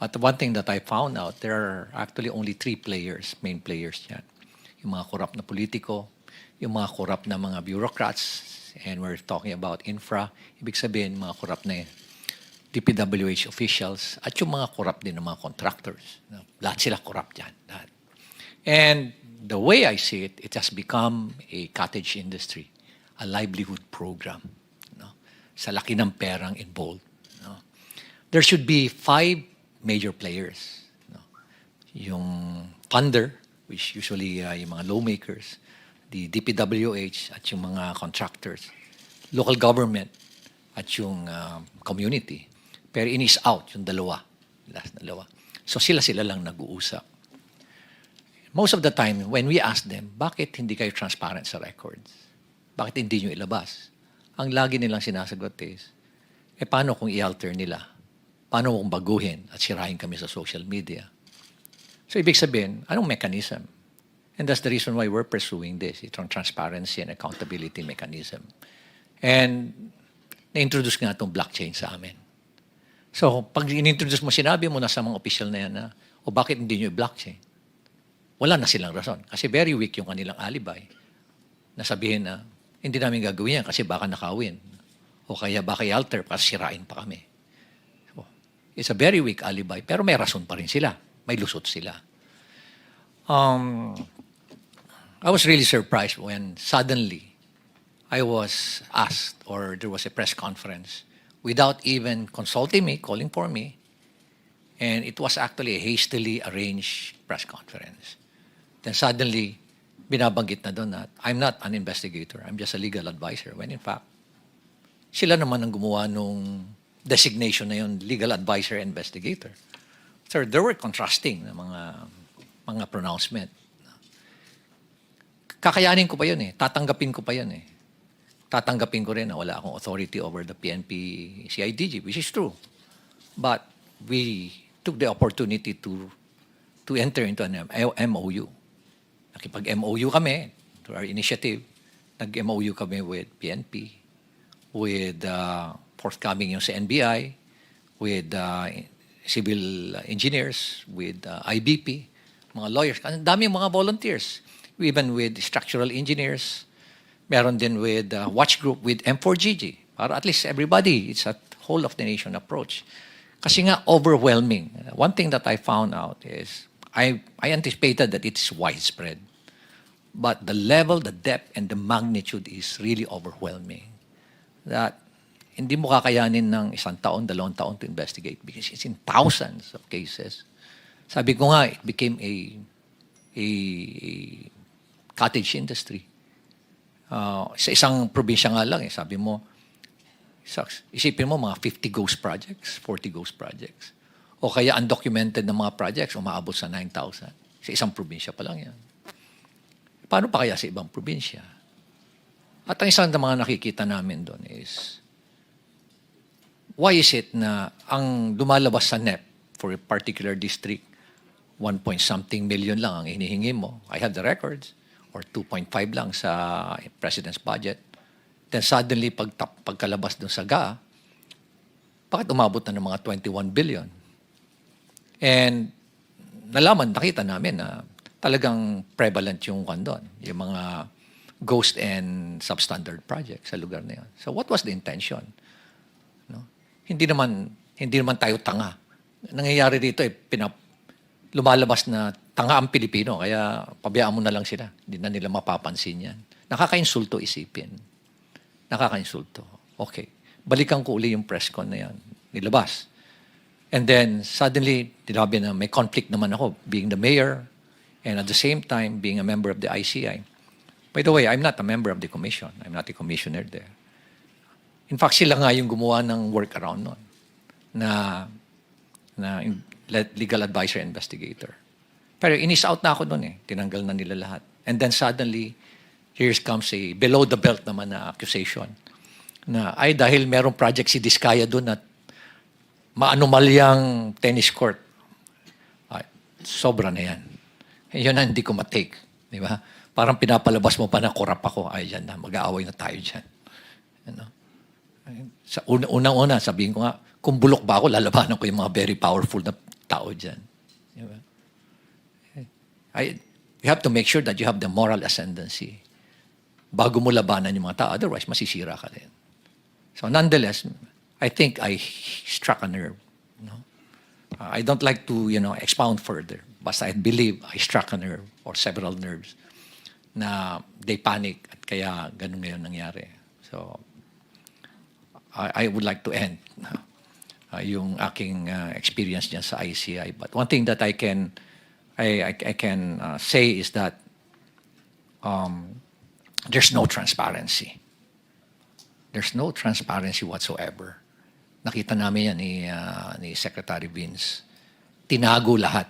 But one thing that I found out, there are actually only three players, main players yan. Yung mga korap na politiko, yung mga korap na mga bureaucrats, and we're talking about infra, ibig sabihin mga korap na DPWH officials, at yung mga korap din ng mga contractors. Lahat sila korap dyan. Lahat. And the way I see it, it has become a cottage industry, a livelihood program. Sa laki ng perang involved. There should be 5 major players. Yung funder, which usually yung mga lawmakers, the DPWH at yung mga contractors, local government at yung community. Pero in-is out yung dalawa. Last dalawa. So sila-sila lang nag-uusap. Most of the time, when we ask them, bakit hindi kayo transparent sa records? Bakit hindi nyo ilabas? Ang lagi nilang sinasagot is, paano kung i-alter nila? Paano kung baguhin at sirahin kami sa social media? So, ibig sabihin, anong mechanism? And that's the reason why we're pursuing this, itong transparency and accountability mechanism. And na-introduce nga itong blockchain sa amin. So, pag in-introduce mo, sinabi mo na sa mga official na yan na, o bakit hindi nyo i-blockchain? Wala na silang rason. Kasi very weak yung kanilang alibay. Nasabihin na, hindi namin gagawin yan kasi baka nakawin. O kaya baka i-alter kasi sirain pa kami. So, it's a very weak alibi, pero may rason pa rin sila. May lusot sila. I was really surprised when suddenly I was asked, or there was a press conference, without even consulting me, calling for me, and it was actually a hastily arranged press conference. Then suddenly, binabanggit na doon na, I'm not an investigator, I'm just a legal advisor. When in fact, sila naman ang gumawa nung designation na yun, legal advisor and investigator. So there were contrasting na mga pronouncement. Kakayanin ko pa yun eh. Tatanggapin ko pa yun eh. Tatanggapin ko rin na wala akong authority over the PNP CIDG, which is true. But we took the opportunity to enter into an MOU. Nakipag-MOU kami to our initiative. Nag-MOU kami with PNP, with forthcoming yung sa NBI, with civil engineers, with IBP, mga lawyers. Ang dami mga volunteers. Even with structural engineers. Meron din with watch group with M4GG. Para at least everybody, it's a whole of the nation approach. Kasi nga overwhelming. One thing that I found out is, I anticipated that it's widespread. But the level, the depth, and the magnitude is really overwhelming. That hindi mo kakayanin ng 1 taon, 2 taon to investigate because it's in thousands of cases. Sabi ko nga, it became a cottage industry. Sa isang probinsya nga lang, sabi mo, isipin mo mga 50 ghost projects, 40 ghost projects. O kaya undocumented na mga projects, umaabot sa 9,000. Sa isang probinsya pa lang yan. Paano pa kaya sa ibang probinsya? At ang isang ng mga nakikita namin doon is, why is it na ang lumalabas sa NEP for a particular district, 1-point-something million lang ang hinihingi mo. I have the records. Or 2.5 lang sa president's budget. Then suddenly, pagkalabas dun sa GA, bakit umabot na ng mga 21 billion? And nakita namin na talagang prevalent yung doon, yung mga ghost and substandard projects sa lugar na yun. So what was the intention? No? Hindi naman tayo tanga. Nangyayari dito, lumalabas na tanga ang Pilipino, kaya pabayaan mo na lang sila. Hindi na nila mapapansin yan. Nakaka-insulto isipin. Nakaka-insulto. Okay. Balikan ko uli yung press con na yan. Nilabas. And then, suddenly, tinabi na may conflict naman ako, being the mayor, and at the same time, being a member of the ICI. By the way, I'm not a member of the commission. I'm not a commissioner there. In fact, sila nga yung gumawa ng workaround nun. Na legal advisor investigator. Pero in-is out na ako doon eh. Tinanggal na nila lahat. And then suddenly, here comes a below the belt naman na accusation. Na ay dahil merong project si Diskaya doon at maanomalyang tennis court. Ay, sobra na yan. Yun na hindi ko matake. Di ba? Parang pinapalabas mo pa na korap ako. Ay, yan na. Mag-aaway na tayo dyan. Ano? Sa unang-una, sabihin ko nga, kung bulok ba ako, lalabanan ko yung mga very powerful na tao tao dyan. Di ba? You have to make sure that you have the moral ascendancy bago mo labanan yung mga tao. Otherwise, masisira ka din. So nonetheless, I think I struck a nerve. No? I don't like to, expound further. Basta I believe I struck a nerve or several nerves na they panic at kaya ganun ngayon nangyari. So I would like to end yung aking experience dyan sa ICI. But one thing that I can say is that there's no transparency. There's no transparency whatsoever. Nakita namin yan ni Secretary Vince. Tinago lahat.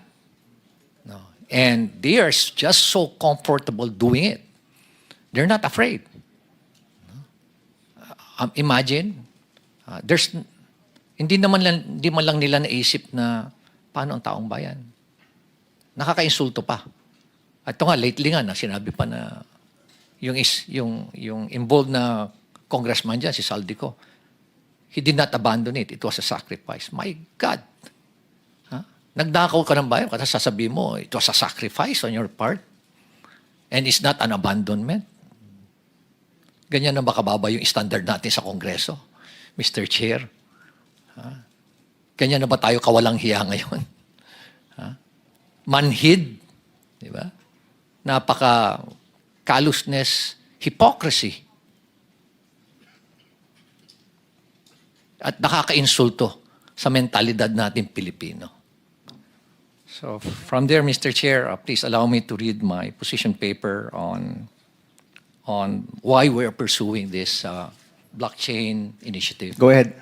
No? And they are just so comfortable doing it. They're not afraid. Imagine, hindi man lang nila naisip na paano ang taong bayan. Nakakainsulto pa. At ito nga, lately nga, sinabi pa na yung involved na congressman dyan, si Saldico, he did not abandon it. It was a sacrifice. My God! Nagdakaw ka ng bayan, kasi sasabihin mo, it was a sacrifice on your part. And it's not an abandonment. Ganyan na ba kababa yung standard natin sa Kongreso, Mr. Chair? Ganyan na ba tayo kawalang hiya ngayon? Manhid, di ba? Napaka callousness, hypocrisy. At nakaka-insulto sa mentalidad natin Pilipino. So from there, Mr. Chair, please allow me to read my position paper on why we're pursuing this blockchain initiative. Go ahead.